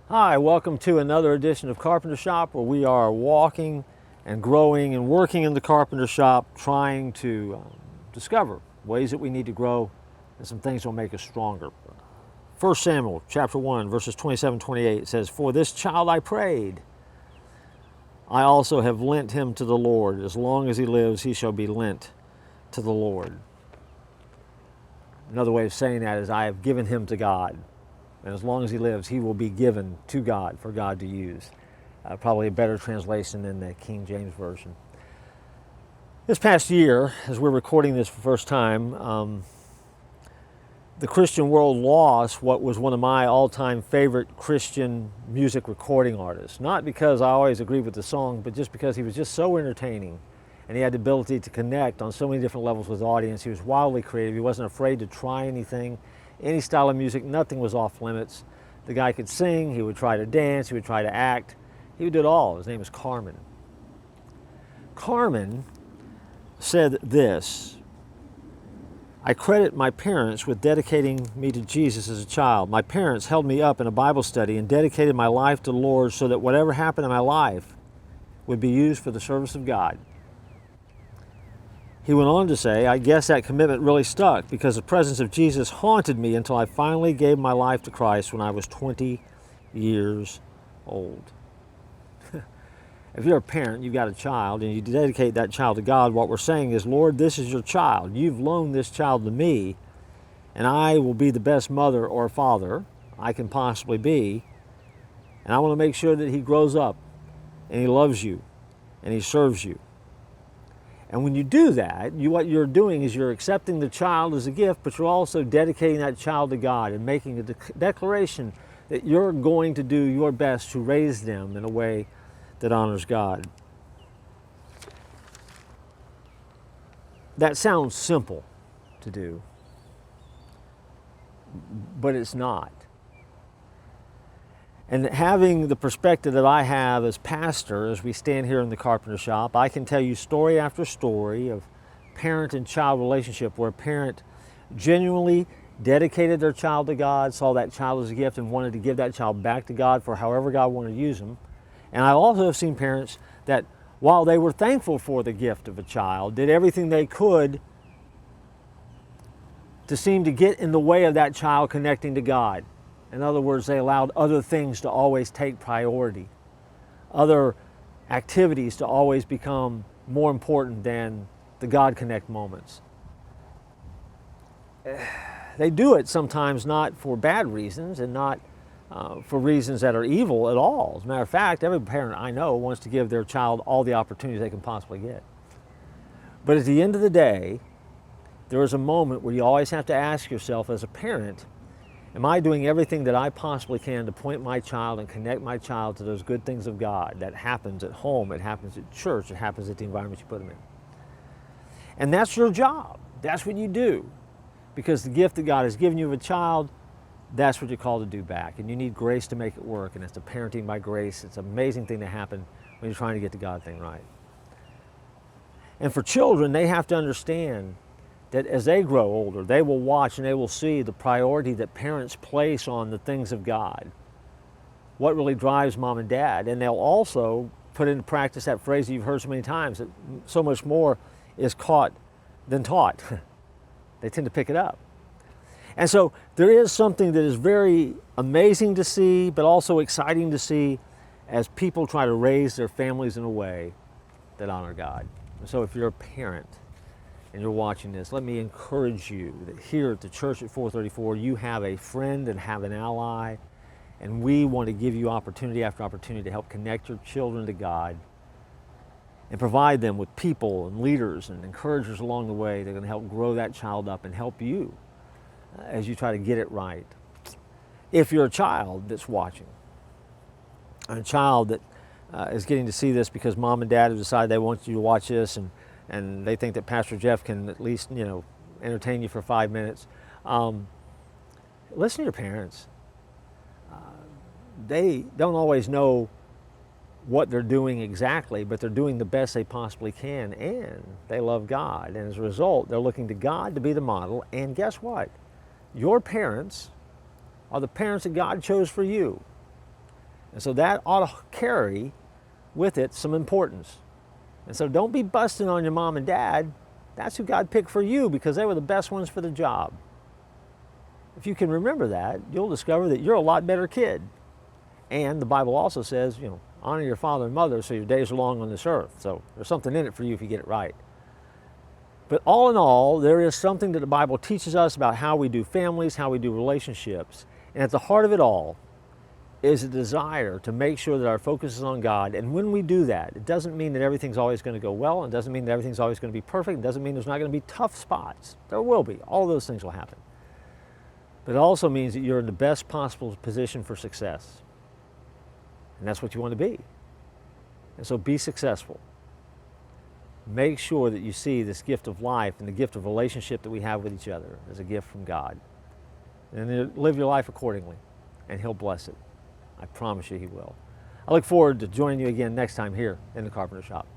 Hi, welcome to another edition of Carpenter Shop, where we are walking and growing and working in the carpenter shop, trying to discover ways that we need to grow and some things that will make us stronger. 1 Samuel chapter 1, verses 27-28 says, "For this child I prayed. I also have lent him to the Lord. As long as he lives, he shall be lent to the Lord." Another way of saying that is, I have given him to God. And as long as he lives, he will be given to God for God to use. Probably a better translation than the King James Version. This past year, as we're recording this for the first time, the Christian world lost what was one of my all-time favorite Christian music recording artists. Not because I always agreed with the song, but just because he was just so entertaining. And he had the ability to connect on so many different levels with the audience. He was wildly creative. He wasn't afraid to try anything. Any style of music, nothing was off limits. The guy could sing, he would try to dance, he would try to act. He would do it all. His name was Carmen. Carmen said this: "I credit my parents with dedicating me to Jesus as a child. My parents held me up in a Bible study and dedicated my life to the Lord so that whatever happened in my life would be used for the service of God." He went on to say, "I guess that commitment really stuck because the presence of Jesus haunted me until I finally gave my life to Christ when I was 20 years old." If you're a parent, you've got a child, and you dedicate that child to God, what we're saying is, Lord, this is your child. You've loaned this child to me, and I will be the best mother or father I can possibly be, and I want to make sure that he grows up, and he loves you, and he serves you. And when you do that, what you're doing is you're accepting the child as a gift, but you're also dedicating that child to God and making a declaration that you're going to do your best to raise them in a way that honors God. That sounds simple to do, but it's not. And having the perspective that I have as pastor, as we stand here in the carpenter shop, I can tell you story after story of parent and child relationship where a parent genuinely dedicated their child to God, saw that child as a gift, and wanted to give that child back to God for however God wanted to use them. And I also have seen parents that, while they were thankful for the gift of a child, did everything they could to seem to get in the way of that child connecting to God. In other words, they allowed other things to always take priority, other activities to always become more important than the God Connect moments. They do it sometimes not for bad reasons and not for reasons that are evil at all. As a matter of fact, every parent I know wants to give their child all the opportunities they can possibly get. But at the end of the day, there is a moment where you always have to ask yourself as a parent, am I doing everything that I possibly can to point my child and connect my child to those good things of God? That happens at home, it happens at church, it happens at the environment you put them in. And that's your job. That's what you do. Because the gift that God has given you of a child, that's what you're called to do back. And you need grace to make it work. And it's the parenting by grace. It's an amazing thing to happen when you're trying to get the God thing right. And for children, they have to understand that as they grow older, they will watch and they will see the priority that parents place on the things of God. What really drives mom and dad. And they'll also put into practice that phrase that you've heard so many times, that so much more is caught than taught. They tend to pick it up. And so there is something that is very amazing to see, but also exciting to see as people try to raise their families in a way that honor God. And so if you're a parent and you're watching this, let me encourage you that here at the church at 434, you have a friend and have an ally, and we want to give you opportunity after opportunity to help connect your children to God and provide them with people and leaders and encouragers along the way that are going to help grow that child up and help you as you try to get it right. If you're a child that's watching, a child that is getting to see this because mom and dad have decided they want you to watch this, and they think that Pastor Jeff can at least, entertain you for 5 minutes. Listen to your parents. They don't always know what they're doing exactly, but they're doing the best they possibly can, and they love God. And as a result, they're looking to God to be the model. And guess what? Your parents are the parents that God chose for you. And so that ought to carry with it some importance. And so don't be busting on your mom and dad. That's who God picked for you because they were the best ones for the job. If you can remember that, you'll discover that you're a lot better kid. And the Bible also says, honor your father and mother so your days are long on this earth. So there's something in it for you if you get it right. But all in all, there is something that the Bible teaches us about how we do families, how we do relationships. And at the heart of it all is a desire to make sure that our focus is on God. And when we do that, it doesn't mean that everything's always going to go well. It doesn't mean that everything's always going to be perfect. It doesn't mean there's not going to be tough spots. There will be. All those things will happen. But it also means that you're in the best possible position for success. And that's what you want to be. And so be successful. Make sure that you see this gift of life and the gift of relationship that we have with each other as a gift from God. And then live your life accordingly, and He'll bless it. I promise you He will. I look forward to joining you again next time here in the Carpenter Shop.